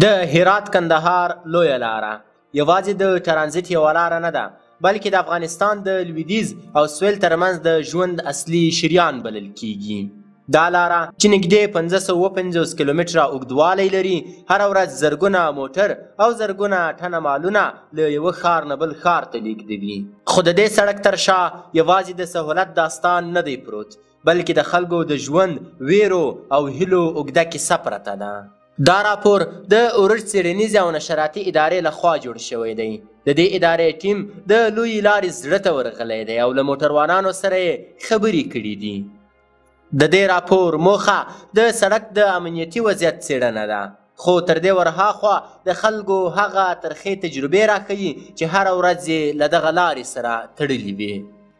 د هرات کندهار لویه لاره یوازې د ترانزیت یوه لاره نه ده بلکې د افغانستان د لویدیځ او سویل ترمنځ د ژوند اصلي شریان بلل کیږي دا لاره چې نږدې 550 کیلومتره اوږدوالی لري هره ورځ زرګونه موټر او زرګونه ټنه مالونه له یوه ښار نه بل ښار ته لیږدوي خو د دې سړک تر شا یوازې د سهولت داستان نه دی پروت بلکې د خلکو د ژوند ویرو او هیلو اوږده کیسه پرته ده دا راپور د اورښت څیړنیزې او نشراتي ادارې لخوا جوړ شوی دی د دې ادارې ټیم د لویې لارې زړه ته ورغلی دی او له موټروانانو سره یې خبرې کړي دي د دې راپور موخه د سړک د امنیتي وضعیت څیړنه ده خو تر دې ورهاخوا د خلکو هغه ترخې تجربې راښیي چې هره ورځ یې له دغه لارې سره تړلي وي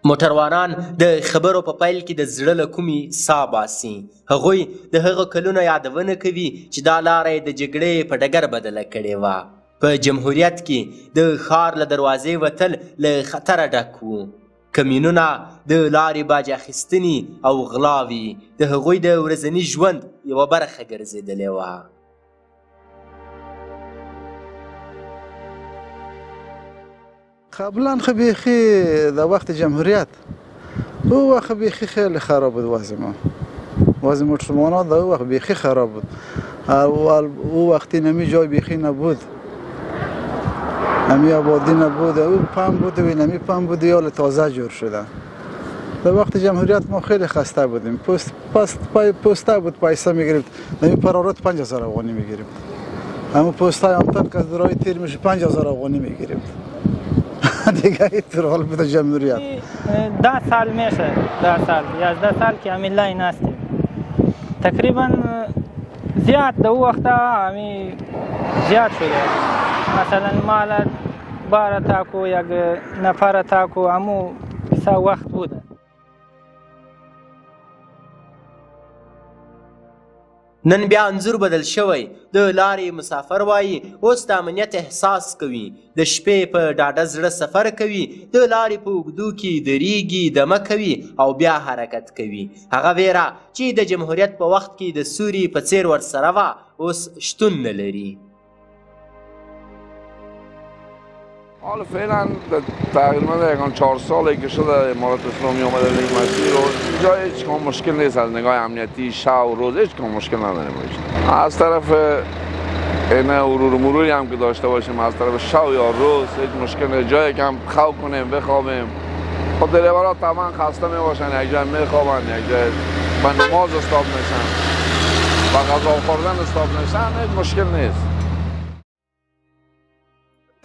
موټروانان د خبرو په پیل کې د زړه له کومې ساه باسي هغوی د هغه کلونو یادونه کوي چې دا لاره یې د جګړې په ډګر بدله کړې وه په جمهوریت کې د ښار له دروازې وتل له خطره ډک وو کمینونه د لارې باج اخیستنې او غلاوې د هغوی د ورځني ژوند یوه برخه ګرځېدلې وه قبلا خب بیخی در وقت جمهوریت او وقت بیخی خیلی خراب بود وضع مسلمانان در او وقت بیخی خراب بود او وقتی نمی جای بیخی نبود نمی آبادی نبود او پمپ بود و نمی پمپ بود یا تازه جور شده در وقت جمهوریت ما خیلی خسته بودیم پسته بود پیسه می گرفت نمی پرارات 5000 افغانی می گرفت اما پسته امتن که درای تیر میشه 5000 افغانی می گرفت دیگه اینطور حال بوده جمهوریت 10 سال میشه 10 سال 11 سال که همین لاین هستیم تقریبا زیاد در وقت همین زیاد شده مثلا مال 12 تاکو یک نفر تاکو همو سا وقت بوده نن بیا انځور بدل شوی د لارې مسافر وایي اوس د امنیت احساس کوي د شپې په ډاډه زړه سفر کوي د لارې په اوږدو کې دریږي دمه کوي او بیا حرکت کوي هغه ویره چې د جمهوریت په وخت کې د سوري په څیر ورسره وه اوس شتون نه لري حالا فعلا تقریبا یکان 4 ساله که شده امارات اسلامی اومده در این مسیر و اینجا هیچ کام مشکل نیست از نگاه امنیتی شب و روز هیچ کام مشکل نداریم از طرف این مرور مروری هم که داشته باشیم از طرف شب یا روز هیچ مشکل نیست جایی که هم خواب کنیم بخوابیم خب دریورها طبعا خسته می باشن یک جای میخوابن یک جای به نماز استاپ میشن و غذا خوردن استاپ میشن هیچ مشکل نیست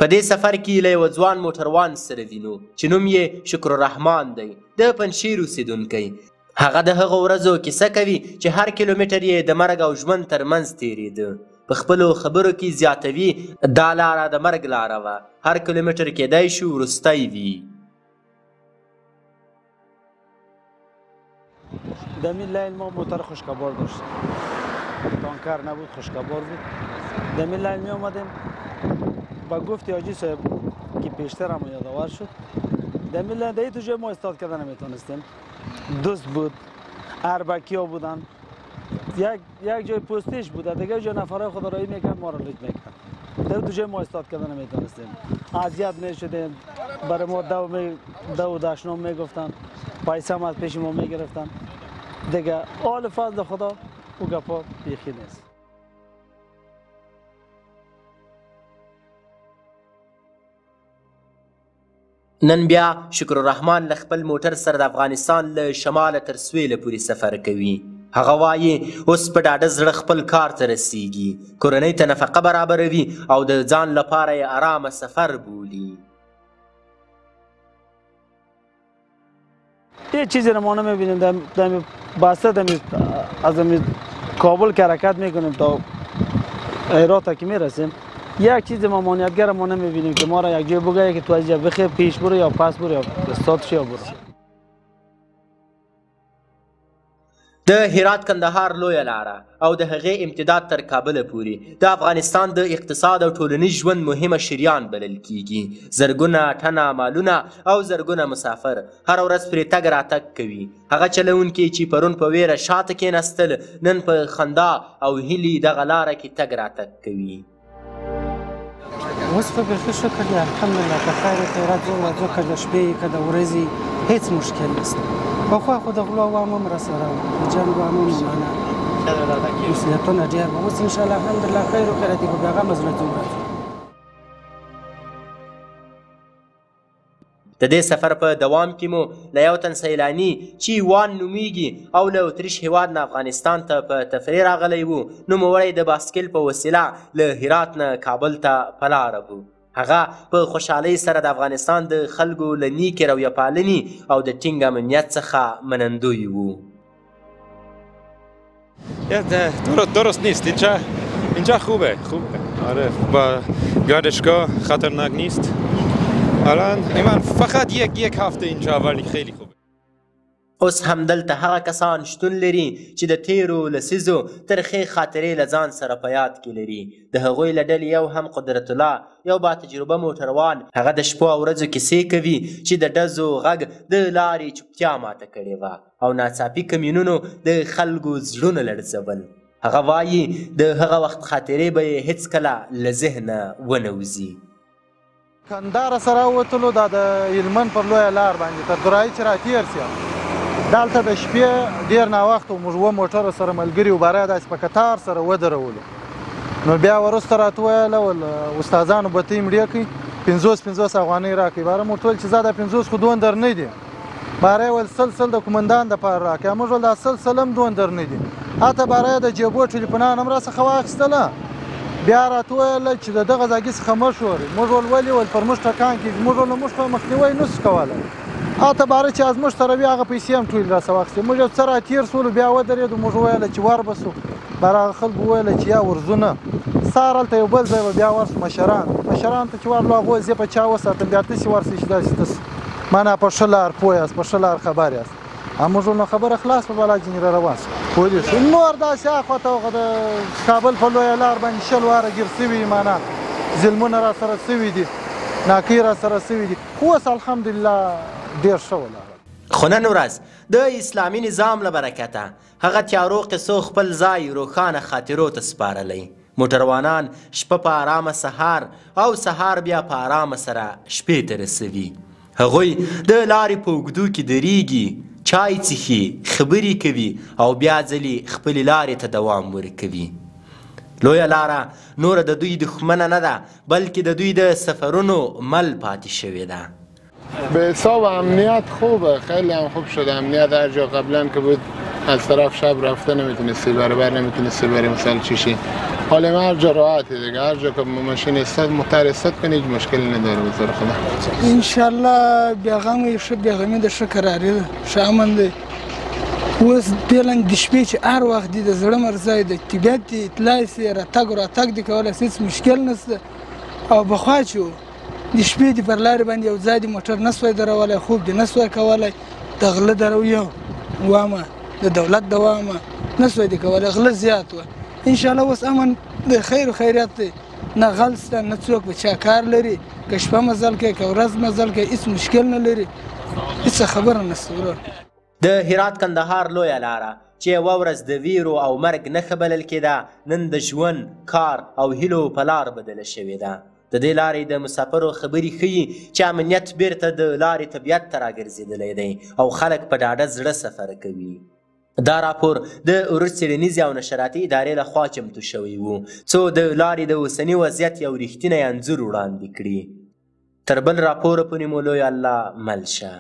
په دې سفر کې له یوه ځوان موټروان سره وینو چې نوم یې شکر الرحمان دی د پنجشیر اوسېدونکی هغه د هغو ورځو کیسه کوي چې هر کیلومتر یې د مرګ او ژوند ترمنځ تېرېده په خپلو خبرو کې زیاتوي دا لاره د مرګ لاره وه هر کیلومتر کیدای شي وروستی وي در این لاین ما موتر خشکبار داشتیم تانکر نبود خشکبار بود در این لاین می آمدیم با گفت حاجی صاحب که پیشتر هم یادآور شد در این لاین تو جای ما استاد کردن نمیتونستیم دوست بود اربکیا بودن یک جای پستیش بود دیگه جای نفرای خدا رایی میکرد ما رو لوت میکرد در تو جای ما استاد کردن نمیتونستیم اذیت میشدیم برای ما دو دشنام میگفتن پیسه هم از پیش ما میگرفتن دیگه آل فضل خدا او گپا بیخی نیست نن بیا شکر الرحمان له خپل موټر سره د افغانستان له شماله تر سویله پورې سفر کوي هغه وایي اوس په ډاډه زړه خپل کار ته رسیږي کورنۍ ته نفقه برابروي او د ځان لپاره یې ارامه سفر بولي یه چیزی رو ما نمیبینیم بسته از کابل که حرکت میکنیم تا هرات که میرسیم یک چیز ممانعتگر ما نمیبینیم که ما را یک جای بگه که تو از جا بخیر پیش برو یا پس برو یا استاد شو برو د هرات کندهار لویه لاره او د هغې امتداد تر کابله پورې د افغانستان د اقتصاد او ټولنیز ژوند مهمه شریان بلل کیږي زرګونه ټنه مالونه او زرګونه مسافر هره ورځ پرې تګ راتګ کوي هغه چلونکي چې پرون په ویره شاته کېناستل نن په خندا او هیلې دغه لاره کې تګ راتګ کوي اوس خو بیخي شکر دی الحمدلله که خیر دی راځو که د شپې که د ورځې هیڅ مشکل نشته پخوا خو د غلو عوام هم راسره وو د جنګ عوام هم مسؤلیتونه ډېر وو اوس انشاءالله الحمدلله خیر و خیرات دی په بېغمه زړه ځو راځو د دې سفر په دوام کې مو له یو تن سیلاني چې وان نومیږي او له اتریش هیواد نه افغانستان ته په تفریح راغلی و نوموړی د باسکل په وسیله له هرات نه کابل ته په لاره و هغه په خوشحالۍ سره د افغانستان د خلکو له نیکې رویه پالنې او د ټینګ امنیت څخه منندوی و درست نیست اینجا خوبه آره با گردشگاه خطرناک نیست الان من فقط یک هفته اینجا ولی خیلی خوبه اوس هم دلته هغه کسان شتون لري چې د تیرو لسیزو ترخې خاطرې له ځان سره په یاد کې لري د هغوی له ډلې یو هم قدرت الله یو با تجربه موټروان هغه د شپو او ورځو کیسې کوي چې د ډزو غږ د لارې چوپتیا ماته کړې وه او ناڅاپي کمینونو د خلکو زړونه لړزول هغه وایي د هغه وخت خاطرې به یې هیڅکله له ذهنه ونه وځي کندهار سره ووتلو دا د هلمند پر لویه لار باندې تر درایي چې راتېر سي دلته د شپې ډېر ناوخته وو موږ اووه موټرو سره ملګري وو باره داسې په کتار سره ودرولو نو بیا وروسته راته ویله استادانو به ته یې مړې کړئ 50 افغانۍ راکړئ باره موږ ټول چې زه دا 50 خو دون در نه دي باره یې ویل سل د کومندان دپاره راکړئ موږ ویل دا سل هم دون در نه دي هلته باره یې د جیبو ټلیفونان هم راڅخه واخیستله بیا راته ویله چې د دغه ځاګي څخه مه شورئ موږ ول ولې ول پر موږ ټکان کېږي موږ ول موږ په مخنیوی نسو کولی هلته باره چې از موږ سره وي هغه پیسې هم ټولې راڅه واخیستې موږ یو څه راتېر سولو بیا ودرېدو موږ وویله چې ور به سو باره هغه خلکو وویله چې یا ورځو نه سهار هلته یو بل ځای به بیا ورسو مشرانو ته چې ورلو هغوی زه په چا وساتم بیا تاسې ورسئ چې داسې تاسې معنا په ښه لار پوه یاست په ښه لار خبر یاست موږ نو خبره خلاص په بالا ځینې را روان سو پوه شو نور داسې اخواته هغه د کابل په لویه لار باندې 20 واره ګیر سوي معنا ظلمونه را سره سوي دي ناکۍ را سره سوي دي خو اوس الحمدلله ډېر ښه ولاړه خو نن ورځ د اسلامي نظام له برکته هغه تیارو قصو خپل ځای روښانه خاطرو ته سپارلی موټروانان شپه په ارامه سهار او سهار بیا په ارامه سره شپې ته رسوي هغوی د لارې په اوږدو کې درېږي چای څښي خبرې کوي او بیا ځلې خپلې لارې ته دوام ورکوي لویه لاره نوره د دوی دښمنه نه ده بلکې د دوی د سفرونو مل پاتې شوې ده به حساب امنیت خوبه خیلی هم خوب شده امنیت هر جا قبلا که بود از طرف شب رفته نمیتونستی بر نمیتونستی بری مثلا چیشی حالا ما هر جا راحته دیگه هر جا که ماشین استاد موتر استاد کنی هیچ مشکلی نداره بزر خدا انشالله بیاغمی ده شه قراری ده شه امن ده اوس بیلنګ د شپې چې هر وخت دي د زړه مرزای د طبیعت دی اطلاع سي راتګ دي کولای هیڅ مشکل نشته او بخوا چې د شپې دي پر لارې باندې یو ځای د موټر نسوای درولی خوب دې نسوای کولی د غله درویو وامه د دولت د وامه نسوای دې کولی غله زیات وه انشاءالله اوس امن د خیر و خیریت دی نه غل شته نه څوک به چا کار لري که شپه مزل کوي که ورځ مزل کوي هیڅ مشکل نه لري هیڅ خبره نشته ورور د هرات کندهار لویه لاره چې یوه ورځ د ویرو او مرګ نښه بلل کېده نن د ژوند کار او هیلو په لار بدله شوې ده د دې لارې د مسافرو خبرې ښیي چې امنیت بیرته د لارې طبیعت ته راګرځېدلی دی او خلک په ډاډه زړه سفر کوي دا راپور د عروج څېړنیزې او نشراتي ادارې لخوا چمتو شوی و څو د لارې د اوسني وضعیت یو رښتینی انځور وړاندې کړي تر بل راپوره پورې مو لوی الله مل شه